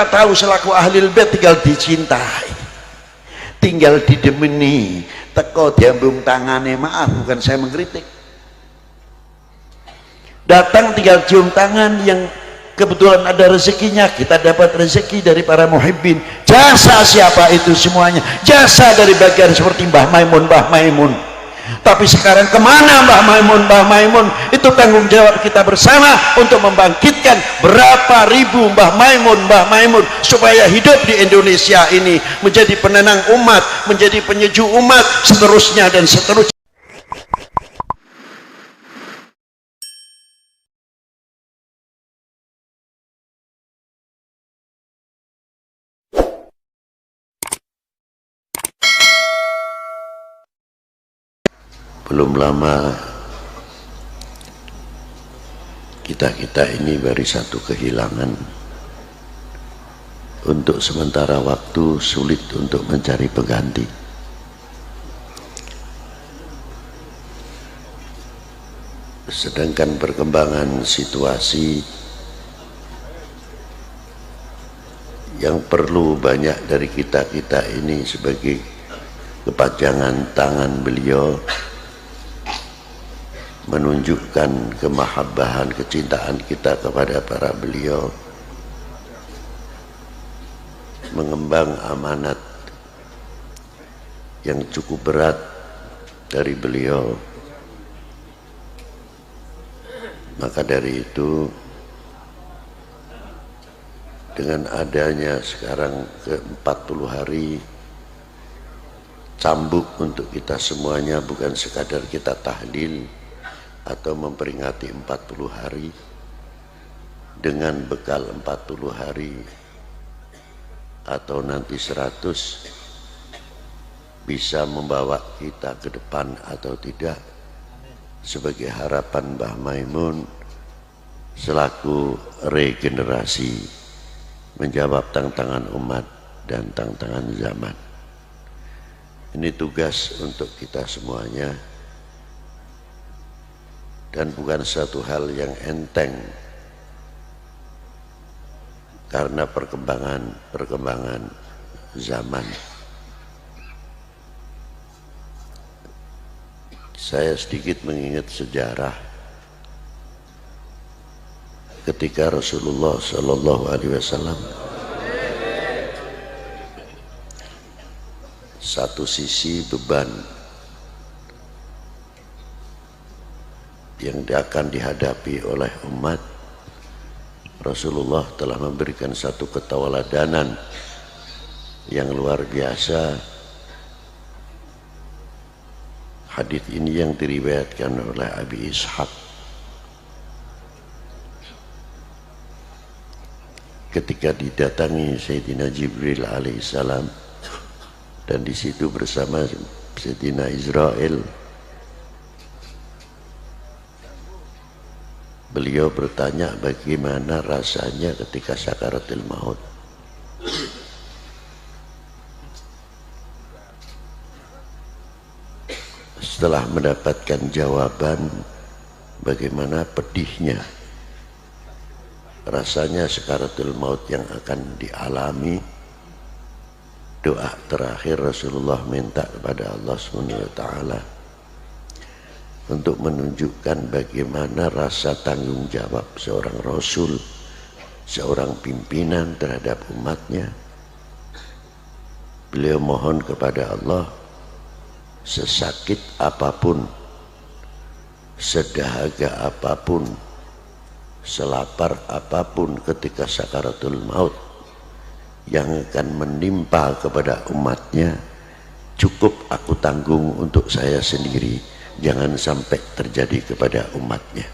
kita tahu selaku ahli bait tinggal dicintai, tinggal didemeni, teko diambung tangane, maaf bukan saya mengkritik, datang tinggal cium tangan, yang kebetulan ada rezekinya, kita dapat rezeki dari para muhibbin. Jasa siapa itu? Semuanya jasa dari bagian seperti Mbah Maimun. Tapi sekarang kemana Mbah Maimun? Itu tanggung jawab kita bersama untuk membangkitkan berapa ribu Mbah Maimun supaya hidup di Indonesia ini menjadi penenang umat, menjadi penyejuk umat, seterusnya dan seterusnya. Belum lama kita ini baru satu kehilangan. Untuk sementara waktu sulit untuk mencari pengganti. Sedangkan perkembangan situasi yang perlu banyak dari kita ini sebagai kepanjangan tangan beliau, menunjukkan kemahabbahan, kecintaan kita kepada para beliau, mengemban amanat yang cukup berat dari beliau. Maka dari itu, dengan adanya sekarang ke-40 hari cambuk untuk kita semuanya, bukan sekadar kita tahlil atau memperingati 40 hari, dengan bekal 40 hari atau nanti 100 bisa membawa kita ke depan atau tidak, sebagai harapan Mbah Maimun selaku regenerasi menjawab tantangan umat dan tantangan zaman. Ini tugas untuk kita semuanya, dan bukan satu hal yang enteng, karena perkembangan zaman. Saya sedikit mengingat sejarah ketika Rasulullah Shallallahu Alaihi Wasallam satu sisi beban yang akan dihadapi oleh umat, Rasulullah telah memberikan satu ketauladanan yang luar biasa. Hadis ini yang diriwayatkan oleh Abi Ishaq. Ketika didatangi Sayyidina Jibril alaihissalam, dan di situ bersama Sayyidina Israel, beliau bertanya bagaimana rasanya ketika sakaratul maut. Setelah mendapatkan jawaban bagaimana pedihnya rasanya sakaratul maut yang akan dialami, doa terakhir Rasulullah minta kepada Allah SWT untuk menunjukkan bagaimana rasa tanggung jawab seorang Rasul, seorang pimpinan terhadap umatnya. Beliau mohon kepada Allah, sesakit apapun, sedahaga apapun, selapar apapun ketika sakaratul maut yang akan menimpa kepada umatnya, cukup aku tanggung untuk saya sendiri, jangan sampai terjadi kepada umatnya.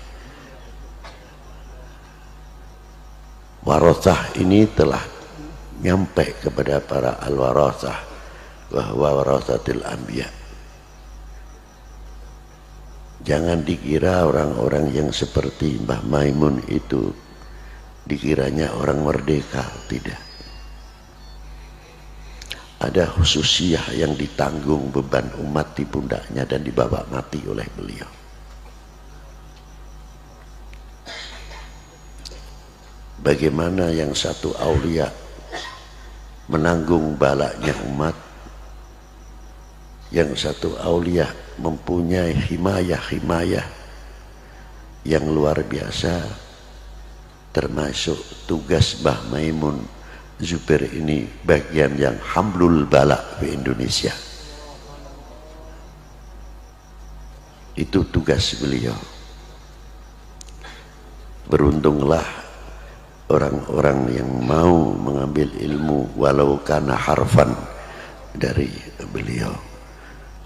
Warathah ini telah nyampe kepada para al-warathah, bahwa warathatil anbiya. Jangan dikira orang-orang yang seperti Mbah Maimun itu dikiranya orang merdeka, tidak. Ada khususiyah yang ditanggung beban umat di pundaknya dan dibawa mati oleh beliau. Bagaimana yang satu aulia menanggung balaknya umat, yang satu aulia mempunyai himayah yang luar biasa, termasuk tugas Mbah Maimun Zubair ini bagian yang hamlul balak di Indonesia. Itu tugas beliau. Beruntunglah orang-orang yang mau mengambil ilmu walau kana harfan dari beliau.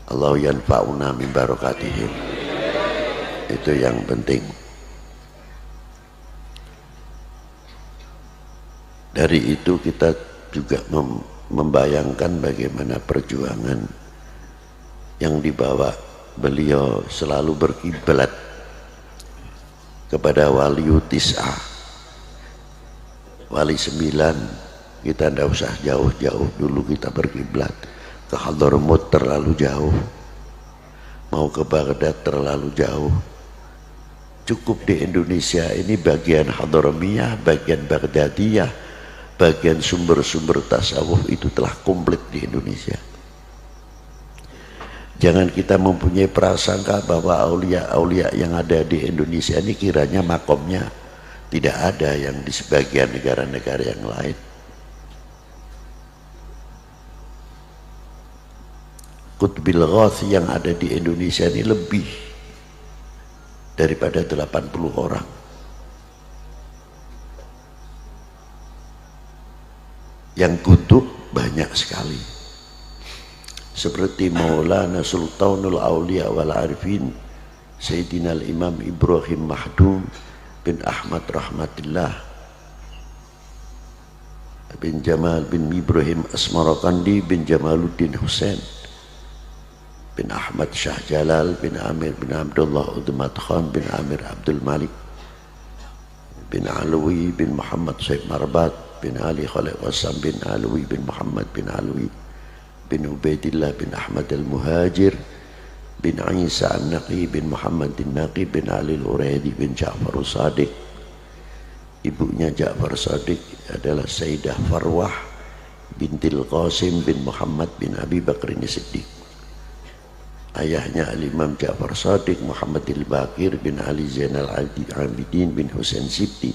Allah yanfa'una min barakatihim. Itu yang penting. Dari itu kita juga membayangkan bagaimana perjuangan yang dibawa beliau, selalu berkiblat kepada wali tis'ah, wali 9. Kita tidak usah jauh-jauh dulu, kita berkiblat ke Hadramaut terlalu jauh, mau ke Baghdad terlalu jauh. Cukup di Indonesia ini bagian Hadramiyah, bagian Baghdadiyah, bagian sumber-sumber tasawuf itu telah komplit di Indonesia. Jangan kita mempunyai prasangka bahwa aulia-aulia yang ada di Indonesia ini kiranya makomnya tidak ada yang di sebagian negara-negara yang lain. Qutbil Ghath yang ada di Indonesia ini lebih daripada 80 orang. Yang kutub banyak sekali, seperti Maulana Sultanul Aulia wal Arifin Sayyidina Imam Ibrahim Mahdum bin Ahmad Rahmatillah bin Jamal bin Ibrahim Asmarakandi bin Jamaluddin Hussein bin Ahmad Shah Jalal bin Amir bin Abdullah Udmat Khan bin Amir Abdul Malik bin Alwi bin Muhammad Said Marbat bin Ali Khalid Wassam bin Alwi bin Muhammad bin Alwi bin Ubaidillah bin Ahmad al-Muhajir bin Isa an-Naqi bin Muhammad al-Naqi bin Ali al-Uraidi bin Ja'far Sadiq. Ibunya Ja'far Sadiq adalah Sayyidah Farwah bintil Qasim bin Muhammad bin Abi Bakr Siddiq. Ayahnya Al-Imam Ja'far Sadiq Muhammad al-Baqir bin Ali Zainal Abidin bin Husain Sibti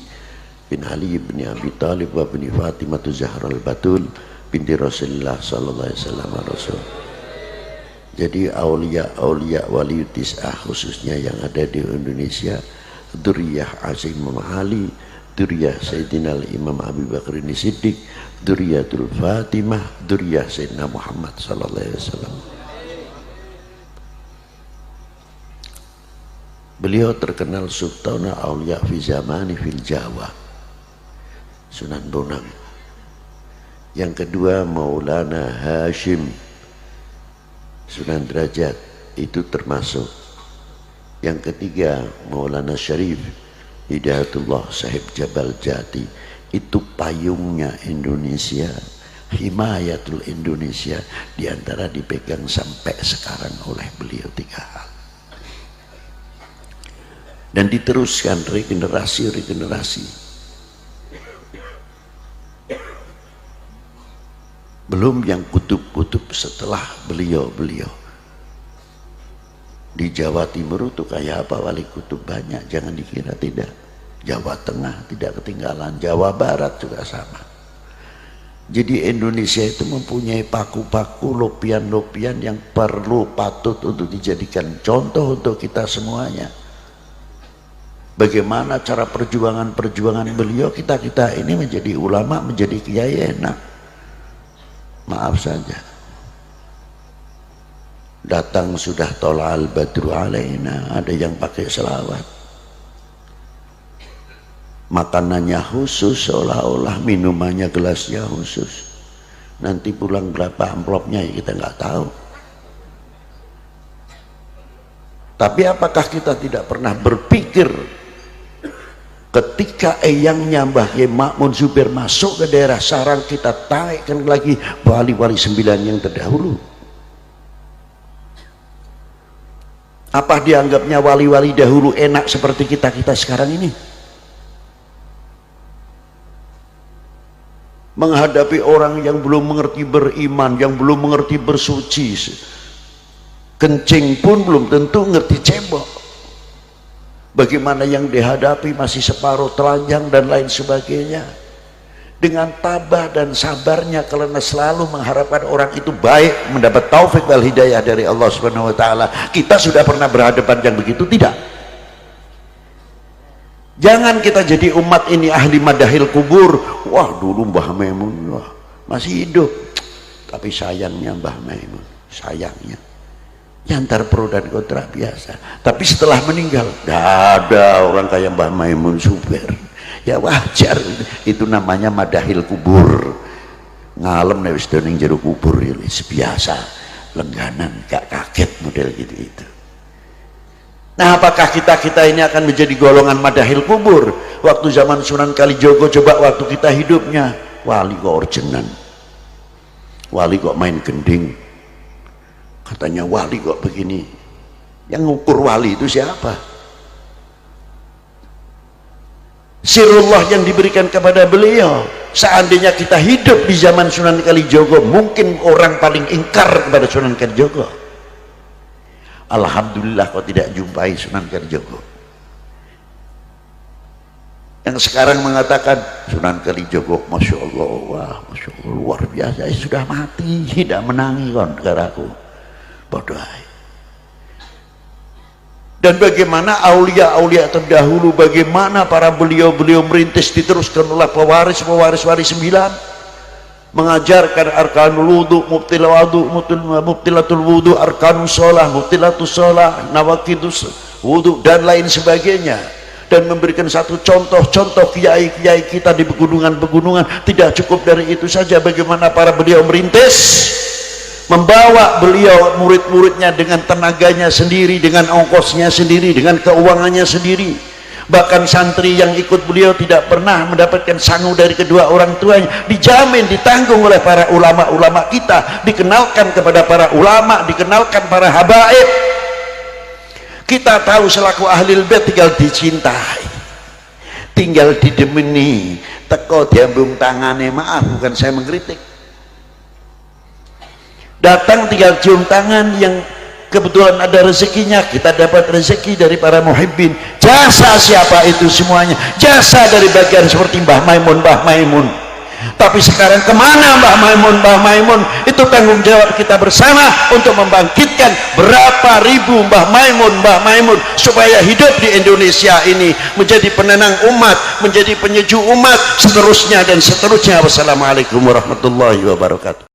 bin Ali bin Abi Talib wa bin Fatimah Zahra al-Batul binti Rasulullah sallallahu alaihi wasallam Rasul. Jadi aulia wali tis'ah khususnya yang ada di Indonesia, dzurriyyah Azim Ali, dzurriyyah Sayyidina Imam Abu Bakar Siddiq, dzurriyyatul Fatimah, dzurriyyah Sayyidina Muhammad sallallahu alaihi wasallam. Beliau terkenal Sultanul Aulia fi zamani fil Jawa, Sunan Bonang. Yang kedua Maulana Hashim Sunan Derajat, itu termasuk. Yang ketiga Maulana Syarif Hidayatullah Sahib Jabal Jati, itu payungnya Indonesia, himayatul Indonesia, diantara dipegang sampai sekarang oleh beliau 3 hal. Dan diteruskan regenerasi. Belum yang kutub-kutub setelah beliau. Di Jawa Timur itu kayak apa wali kutub banyak, jangan dikira tidak. Jawa Tengah tidak ketinggalan, Jawa Barat juga sama. Jadi Indonesia itu mempunyai paku-paku, lopian-lopian yang patut untuk dijadikan contoh untuk kita semuanya. Bagaimana cara perjuangan beliau, kita ini menjadi ulama, menjadi kiai enak. Maaf saja, datang sudah tola'al badru alaina, ada yang pakai selawat, makanannya khusus, seolah-olah minumannya gelasnya khusus. Nanti pulang berapa amplopnya ya kita nggak tahu. Tapi apakah kita tidak pernah berpikir ketika eyangnya Mbah Kiai Ma'mun Zubair masuk ke daerah sarang, kita taikkan lagi wali-wali 9 yang terdahulu? Apa dianggapnya wali-wali dahulu enak seperti kita sekarang ini? menghadapi orang yang belum mengerti beriman, yang belum mengerti bersuci. Kencing pun belum tentu ngerti cebok. Bagaimana yang dihadapi masih separuh telanjang dan lain sebagainya. Dengan tabah dan sabarnya, karena selalu mengharapkan orang itu baik, mendapat taufik wal hidayah dari Allah Subhanahu wa taala. Kita sudah pernah berhadapan yang begitu? Tidak. Jangan kita jadi umat ini ahli madahil kubur. Wah, dulu Mbah Maimun wah, masih hidup, tapi sayangnya Mbah Maimun, sayangnya ya antar pro dan kontra biasa. Tapi setelah meninggal, tidak ada orang kayak Mbah Maimun Zubair. Ya wajar, itu namanya madahil kubur. Ngalem nek wis ning jero kubur ya biasa, lengganan, gak kaget model gitu itu. Nah, apakah kita ini akan menjadi golongan madahil kubur? Waktu zaman Sunan Kalijogo, coba waktu kita hidupnya, wali kok orjenan, wali kok main gending, katanya wali kok begini. Yang ngukur wali itu siapa? Sirullah yang diberikan kepada beliau. Seandainya kita hidup di zaman Sunan Kalijogo, mungkin orang paling ingkar kepada Sunan Kalijogo. Alhamdulillah kau tidak jumpai Sunan Kalijogo. Yang sekarang mengatakan Sunan Kalijogo, Masya Allah, wah, Masya Allah, luar biasa, sudah mati, tidak menangi kon negaraku. Bodoh. Dan bagaimana aulia-aulia terdahulu, bagaimana para beliau-beliau merintis, diteruskan oleh pewaris wali 9, mengajarkan arkanul wudu, mubtilatul wudu, arkanus sholah, mubtilatus sholah, nawakidus wudu dan lain sebagainya, dan memberikan satu contoh-contoh kiai-kiai kita di pegunungan-pegunungan. Tidak cukup dari itu saja, bagaimana para beliau merintis, membawa beliau murid-muridnya dengan tenaganya sendiri, dengan ongkosnya sendiri, dengan keuangannya sendiri. Bahkan santri yang ikut beliau tidak pernah mendapatkan sangu dari kedua orang tuanya, dijamin, ditanggung oleh para ulama-ulama kita, dikenalkan kepada para ulama, dikenalkan para habaib. Kita tahu selaku ahlul bait tinggal dicintai, tinggal didemeni, teko diambung tangane, maaf bukan saya mengkritik, datang tinggal cium tangan. Yang kebetulan ada rezekinya, kita dapat rezeki dari para muhibbin. Jasa siapa itu semuanya? Jasa dari bagian seperti Mbah Maimun, Mbah Maimun. Tapi sekarang kemana Mbah Maimun, Mbah Maimun? Itu tanggung jawab kita bersama untuk membangkitkan berapa ribu Mbah Maimun, Mbah Maimun, supaya hidup di Indonesia ini menjadi penenang umat, menjadi penyejuk umat, seterusnya dan seterusnya. Wassalamualaikum warahmatullahi wabarakatuh.